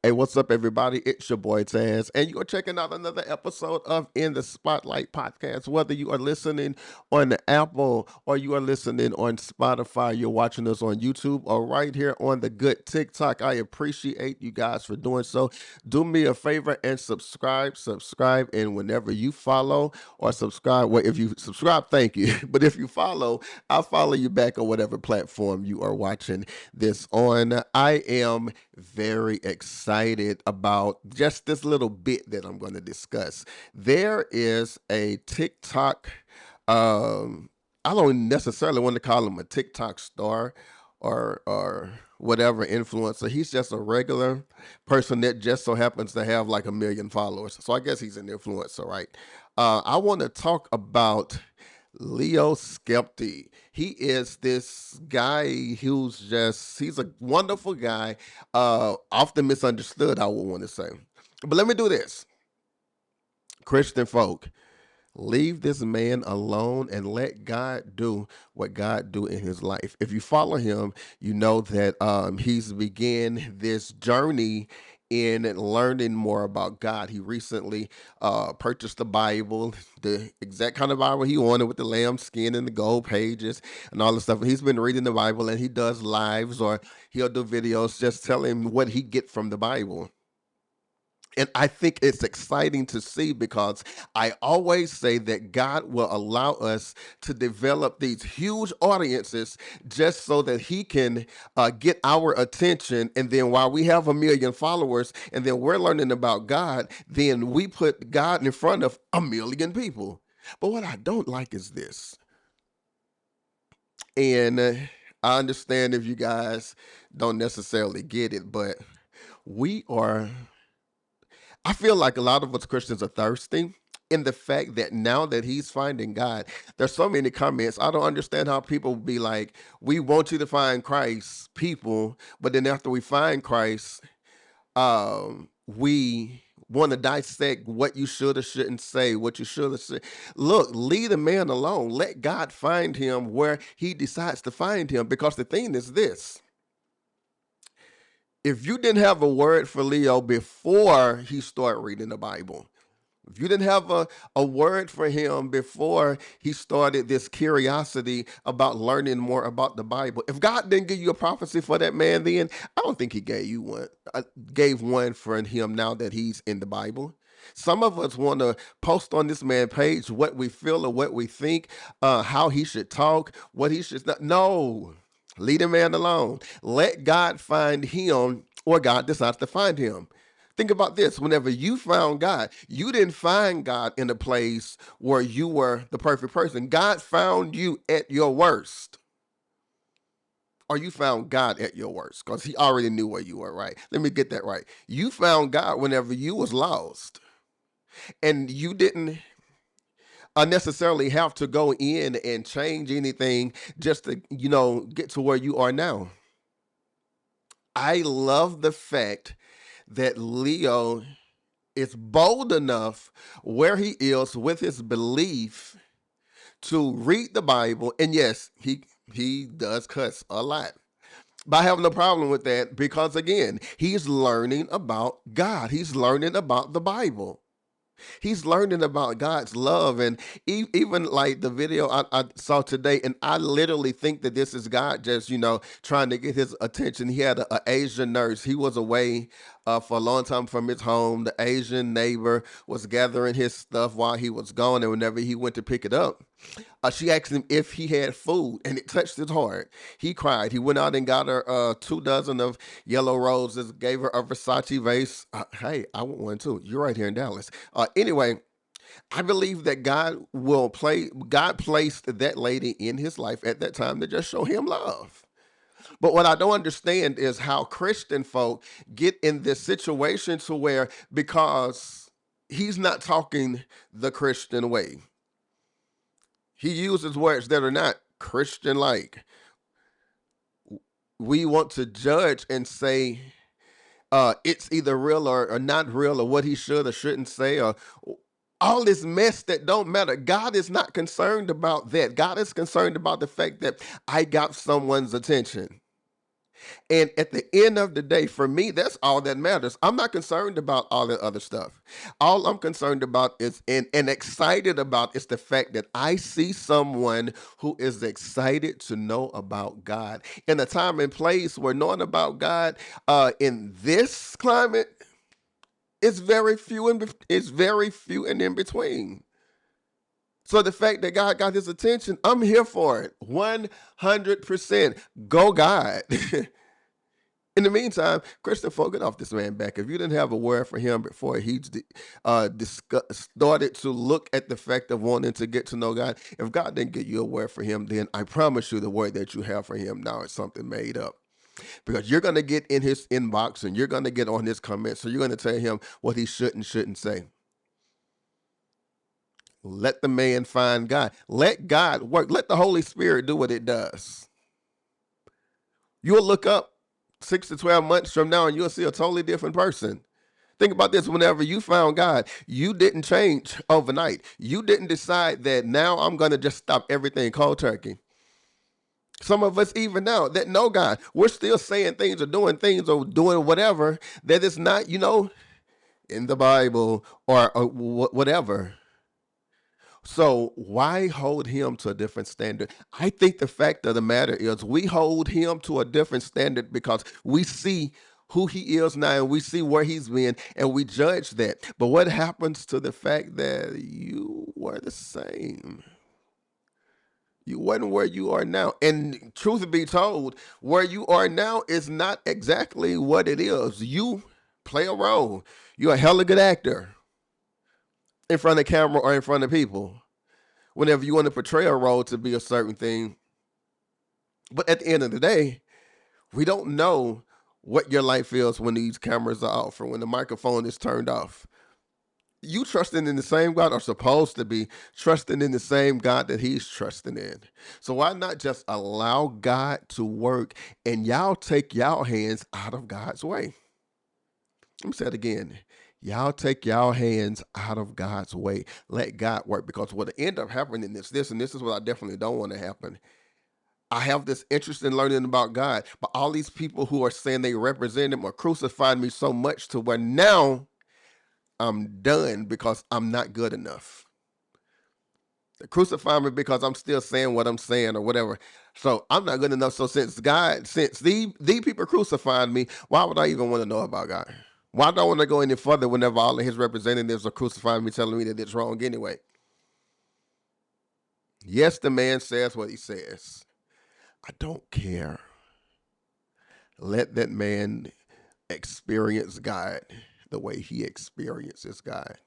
Hey, what's up, everybody? It's your boy Taz, and you're checking out another episode of In the Spotlight podcast. Whether you are listening on the Apple or you are listening on Spotify, you're watching us on YouTube or right here on the good TikTok, I appreciate you guys for doing so. Do me a favor and subscribe, and whenever you follow or subscribe, well, if you subscribe, thank you. But if you follow, I'll follow you back on whatever platform you are watching this on. I am very excited about just this little bit that I'm going to discuss. There is a TikTok, I don't necessarily want to call him a TikTok star or whatever influencer. He's just a regular person that just so happens to have like 1 million followers. So I guess he's an influencer, right? I want to talk about Leo Skep. He is this guy he's a wonderful guy, often misunderstood, I would want to say. But let me do this. Christian folk, leave this man alone and let God do what God do in his life. If you follow him, you know that he's began this journey in learning more about God. He recently purchased the Bible, the exact kind of Bible he wanted with the lamb skin and the gold pages and all the stuff. And he's been reading the Bible and he does lives or he'll do videos just telling what he get from the Bible. And I think it's exciting to see because I always say that God will allow us to develop these huge audiences just so that He can get our attention. And then while we have 1 million followers and then we're learning about God, then we put God in front of 1 million people. But what I don't like is this. And I understand if you guys don't necessarily get it, but we are I feel like a lot of us Christians are thirsty in the fact that now that he's finding God, there's so many comments. I don't understand how people be like, we want you to find Christ, people, but then after we find Christ, we want to dissect what you should or shouldn't say, what you should or should. Look, leave the man alone. Let God find him where he decides to find him. Because the thing is this. If you didn't have a word for Leo before he started reading the Bible, if you didn't have a word for him before he started this curiosity about learning more about the Bible, if God didn't give you a prophecy for that man then, I don't think he gave you one. Gave one for him now that he's in the Bible. Some of us want to post on this man page what we feel or what we think, how he should talk, what he should not. No, leave the man alone. Let God find him or God decides to find him. Think about this. Whenever you found God, you didn't find God in a place where you were the perfect person. God found you at your worst. Or you found God at your worst because he already knew where you were, right? Let me get that right. You found God whenever you was lost. And you didn't unnecessarily have to go in and change anything just to, get to where you are now. I love the fact that Leo is bold enough where he is with his belief to read the Bible. And yes, he does cuss a lot. But I have no problem with that because again, he's learning about God. He's learning about the Bible. He's learning about God's love, and even like the video I saw today, and I literally think that this is God just trying to get his attention. He had a Asian nurse. He was away for a long time from his home. The Asian neighbor was gathering his stuff while he was gone, and whenever he went to pick it up, she asked him if he had food, and it touched his heart. He cried. He went out and got her 2 dozen of yellow roses, gave her a Versace vase. Hey, I want one too. You're right here in Dallas. Anyway, I believe that God placed that lady in his life at that time to just show him love. But what I don't understand is how Christian folk get in this situation to where because he's not talking the Christian way. He uses words that are not Christian like. We want to judge and say it's either real or not real or what he should or shouldn't say or all this mess that don't matter. God is not concerned about that. God is concerned about the fact that I got someone's attention. And at the end of the day, for me, that's all that matters. I'm not concerned about all the other stuff. All I'm concerned about is and excited about is the fact that I see someone who is excited to know about God in a time and place where knowing about God in this climate is very few and in between. So the fact that God got his attention, I'm here for it. 100%. Go God. In the meantime, Christian folk, get off this man back. If you didn't have a word for him before he started to look at the fact of wanting to get to know God, if God didn't get you a word for him, then I promise you the word that you have for him now is something made up. Because you're going to get in his inbox and you're going to get on his comments. So you're going to tell him what he should and shouldn't say. Let the man find God. Let God work. Let the Holy Spirit do what it does. You'll look up 6 to 12 months from now and you'll see a totally different person. Think about this. Whenever you found God, you didn't change overnight. You didn't decide that now I'm going to just stop everything cold turkey. Some of us, even now, that know God, we're still saying things or doing whatever that is not, in the Bible or whatever. So why hold him to a different standard? I think the fact of the matter is we hold him to a different standard because we see who he is now and we see where he's been and we judge that. But what happens to the fact that you were the same? You wasn't where you are now. And truth be told, where you are now is not exactly what it is. You play a role. You're a hella good actor in front of camera or in front of people. Whenever you want to portray a role to be a certain thing. But at the end of the day, we don't know what your life is when these cameras are off or when the microphone is turned off. You trusting in the same God or supposed to be trusting in the same God that he's trusting in. So why not just allow God to work and y'all take y'all hands out of God's way? Let me say it again. Y'all take y'all hands out of God's way. Let God work. Because what end up happening is this, and this is what I definitely don't want to happen. I have this interest in learning about God, but all these people who are saying they represent him are crucifying me so much to where now I'm done because I'm not good enough. They crucify me because I'm still saying what I'm saying or whatever. So I'm not good enough. So since the people crucifying me, why would I even want to know about God? Why do I want to go any further whenever all of his representatives are crucifying me, telling me that it's wrong anyway? Yes, the man says what he says. I don't care. Let that man experience God the way he experiences God.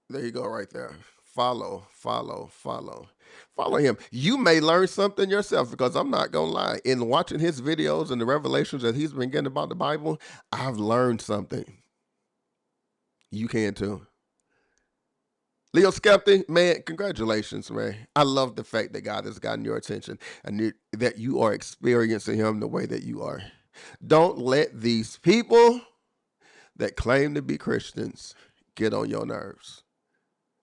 There you go, right there. Follow, follow, follow. Follow him. You may learn something yourself because I'm not going to lie. In watching his videos and the revelations that he's been getting about the Bible, I've learned something. You can too. Leo Skep, man, congratulations, man. I love the fact that God has gotten your attention and that you are experiencing him the way that you are. Don't let these people that claim to be Christians get on your nerves.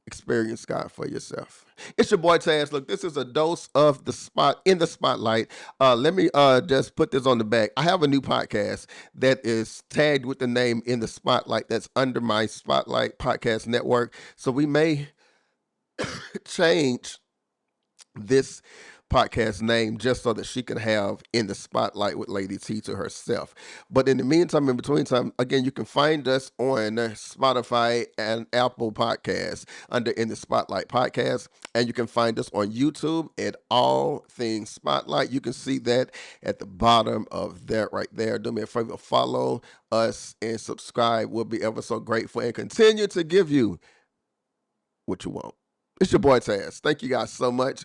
Experience God for yourself. It's your boy Taz. Look, this is a dose of the spotlight. Let me just put this on the back. I have a new podcast that is tagged with the name In the Spotlight. That's under my Spotlight Podcast Network. So we may change this podcast name just so that she can have In the Spotlight with Lady T to herself. But in the meantime, in between time, again, you can find us on Spotify and Apple Podcasts under In the Spotlight Podcast. And you can find us on YouTube at All Things Spotlight. You can see that at the bottom of that right there. Do me a favor, follow us and subscribe. We'll be ever so grateful and continue to give you what you want. It's your boy Taz. Thank you guys so much.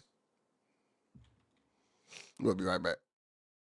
We'll be right back.